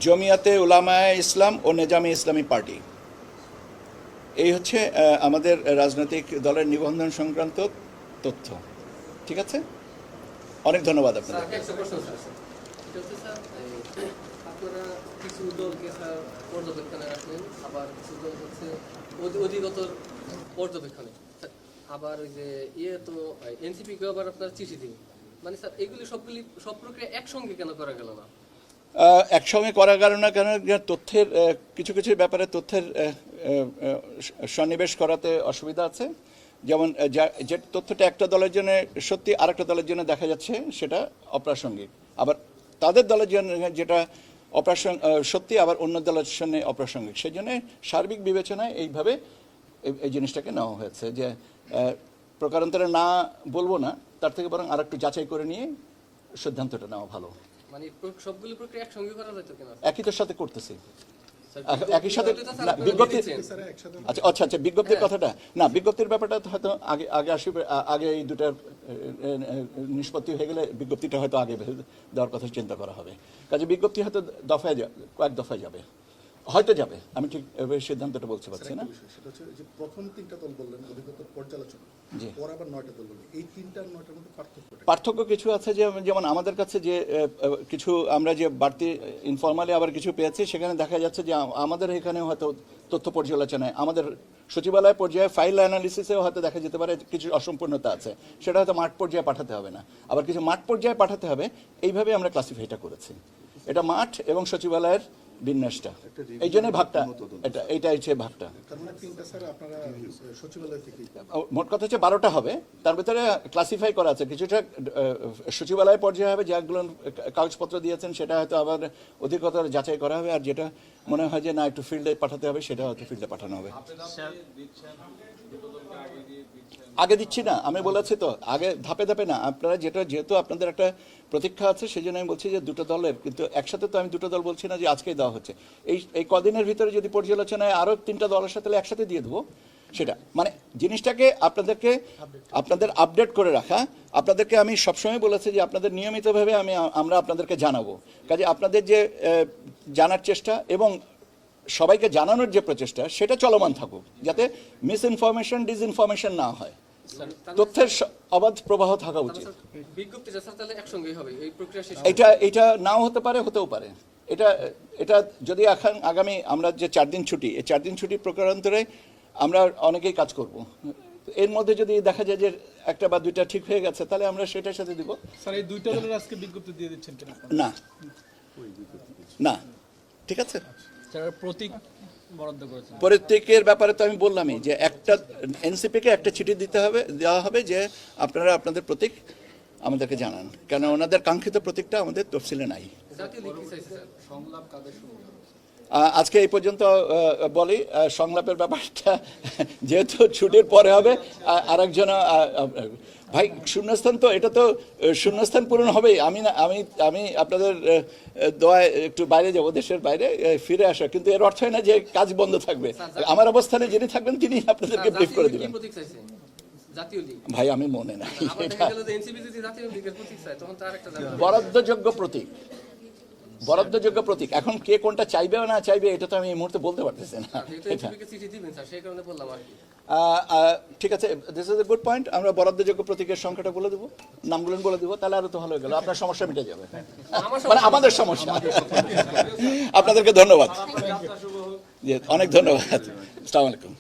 জমিয়াতে উলামায়ে ইসলাম ও নেজামে ইসলামী party. এই হচ্ছে আমাদের রাজনৈতিক দলের নিবন্ধন সংক্রান্ত তথ্য। ঠিক আছে, অনেক ধন্যবাদ আপনাদের। আপনারা কিছু দলকে স্যার পর্যবেক্ষণে রাখলেন, আবার কিছু দল হচ্ছে অধিকতর পর্যবেক্ষণে, আবার ওই যে তো এনসিপিকে আবার আপনার চিঠি দিন, মানে স্যার সব প্রক্রিয়া একসঙ্গে কেন করা গেল না? একসঙ্গে করা গেল না কেন, তথ্যের কিছু কিছু ব্যাপারে তথ্যের সন্নিবেশ করাতে অসুবিধা আছে। যেমন যে তথ্যটা একটা দলের জন্য সত্যি আরেকটা দলের জন্য দেখা যাচ্ছে সেটা অপ্রাসঙ্গিক, আবার তাদের দলের জন্য যেটা সত্যি আবার অন্য দলের সঙ্গে অপ্রাসঙ্গিক। সেই জন্য সার্বিক বিবেচনায় এইভাবে এই জিনিসটাকে নেওয়া হয়েছে যে প্রকারান্তরে না বলবো না, তার থেকে বরং আর একটু যাচাই করে নিয়ে সিদ্ধান্তটা নেওয়া ভালো। মানে সবগুলো প্রক্রিয়া একসঙ্গে করা যেত কিনা? একই তোর সাথে করতেছি, একই সাথে বিজ্ঞপ্তি। আচ্ছা, বিজ্ঞপ্তির কথাটা না, বিজ্ঞপ্তির ব্যাপারটা তো হয়তো আগে আসবে, আগে এই দুটার নিষ্পত্তি হয়ে গেলে বিজ্ঞপ্তিটা হয়তো আগে দেওয়ার কথা চিন্তা করা হবে। কাজে বিজ্ঞপ্তি হয়তো কয়েক দফায় যাবে, হয়তো যাবে, আমি ঠিক সিদ্ধান্তটা বলতে পারছি না। সেটা হচ্ছে যে প্রথম 3টা দল বললেন অধিকতর পর্যালোচনা, পরে আবার 9টা দল বললেন, এই 3টা আর 9টার মধ্যে পার্থক্য কিছু আছে। যেমন আমাদের কাছে যে কিছু আমরা যে বাড়তি ইনফরমালি আবার কিছু পেয়েছি, সেখানে দেখা যাচ্ছে যে আমাদের এখানে হয়তো তথ্য পর্যালোচনায় আমাদের সচিবালয় পর্যায়ে ফাইল অ্যানালিসিসেও হয়তো দেখা যেতে পারে কিছু অসম্পূর্ণতা আছে, সেটা হয়তো মাঠ পর্যায়ে পাঠাতে হবে না, আবার কিছু মাঠ পর্যায়ে পাঠাতে হবে। এইভাবে আমরা ক্লাসিফাইটা করেছি, এটা মাঠ এবং সচিবালয়ের বিন্যাসটা, এই জন্য ভাগটা, এইটা হচ্ছে ভাগটা। মোট কথা হচ্ছে 12টা হবে, তার ভিতরে ক্লাসিফাই করা আছে। কিছুটা সচিবালয় পর্যায়ে হবে, যেগুলো কাগজপত্র দিয়েছেন সেটা হয়তো আবার অধিকতর যাচাই করা হবে, আর যেটা মনে হয় যে না একটু ফিল্ডে পাঠাতে হবে সেটা হয়তো ফিল্ডে পাঠানো হবে। আগে দিচ্ছি না, আমি বলেছি তো আগে ধাপে ধাপে না। আপনারা যেহেতু আপনাদের একটা প্রতীক্ষা আছে, সেই জন্য আমি বলছি যে দুটো দলের, কিন্তু একসাথে তো আমি দুটো দল বলছি না যে আজকেই দেওয়া হচ্ছে। এই কদিনের ভিতরে যদি পর্যালোচনায় আরও 3টা দলের সাথে একসাথে দিয়ে দেবো, সেটা মানে জিনিসটাকে আপনাদের আপডেট করে রাখা। আপনাদেরকে আমি সবসময় বলেছি যে আপনাদের নিয়মিতভাবে আমরা আপনাদেরকে জানাবো। কাজে আপনাদের যে জানার চেষ্টা এবং সবাইকে জানানোর যে প্রচেষ্টা, সেটা চলমান থাকুক, যাতে মিস ইনফরমেশন ডিসইনফরমেশন না হয়, তথ্যের অবাধ প্রবাহ থাকা উচিত। এটা নাও হতে পারে, হতেও পারে। এটা যদি এখন আগামী আমরা যে 4 দিন ছুটি, এই 4 দিন ছুটি প্রকারান্তরে আমরা অনেকেই কাজ করব, এর মধ্যে যদি দেখা যায় যে একটা বা দুইটা ঠিক হয়ে গেছে, তাহলে আমরা সেটার সাথে দিব। স্যার, এই দুইটা দলের আজকে বিজ্ঞপ্তি দিয়ে দিচ্ছেন কিনা? না, ঠিক আছে। প্রতীকের ব্যাপারে তো আমি বললামই যে একটা এনসিপিকে একটা চিঠি দেওয়া হবে যে আপনারা আপনাদের প্রতীক আমাদেরকে জানান, কেন ওনাদের কাঙ্ক্ষিত প্রতীকটা আমাদের তফসিলে নাই। আজকে এই পর্যন্ত বলি, সংলাপের ব্যাপারটা যেহেতু ছুটির পরে হবে, আরেকজন ভাই শূন্যস্থান, তো এটা তো শূন্যস্থান পূরণ হবেই। আমি আপনাদের দোয়ায় একটু বাইরে যাবো, দেশের বাইরে ফিরে আসা, কিন্তু এর অর্থ হয় না যে কাজ বন্ধ থাকবে। আমার অবস্থানে যিনি থাকবেন তিনি আপনাদেরকে ব্রিফ করে দিবেন। ভাই আমি মনে নাই, বরাদ্দযোগ্য প্রতীক এখন কে কোনটা চাইবে না চাইবে এটা তো আমি এই মুহূর্তে বলতে পারতেছি না। ঠিক আছে, this is a good point. আমরা বরাদ্দযোগ্য প্রতীকের সংখ্যাটা বলে দেবো, নামগুলো বলে দেবো, তাহলে আরো তো ভালো হয়ে গেল, আপনার সমস্যা মিটে যাবে, মানে আমাদের সমস্যা। আপনাদেরকে ধন্যবাদ, অনেক ধন্যবাদ। আসসালামু আলাইকুম।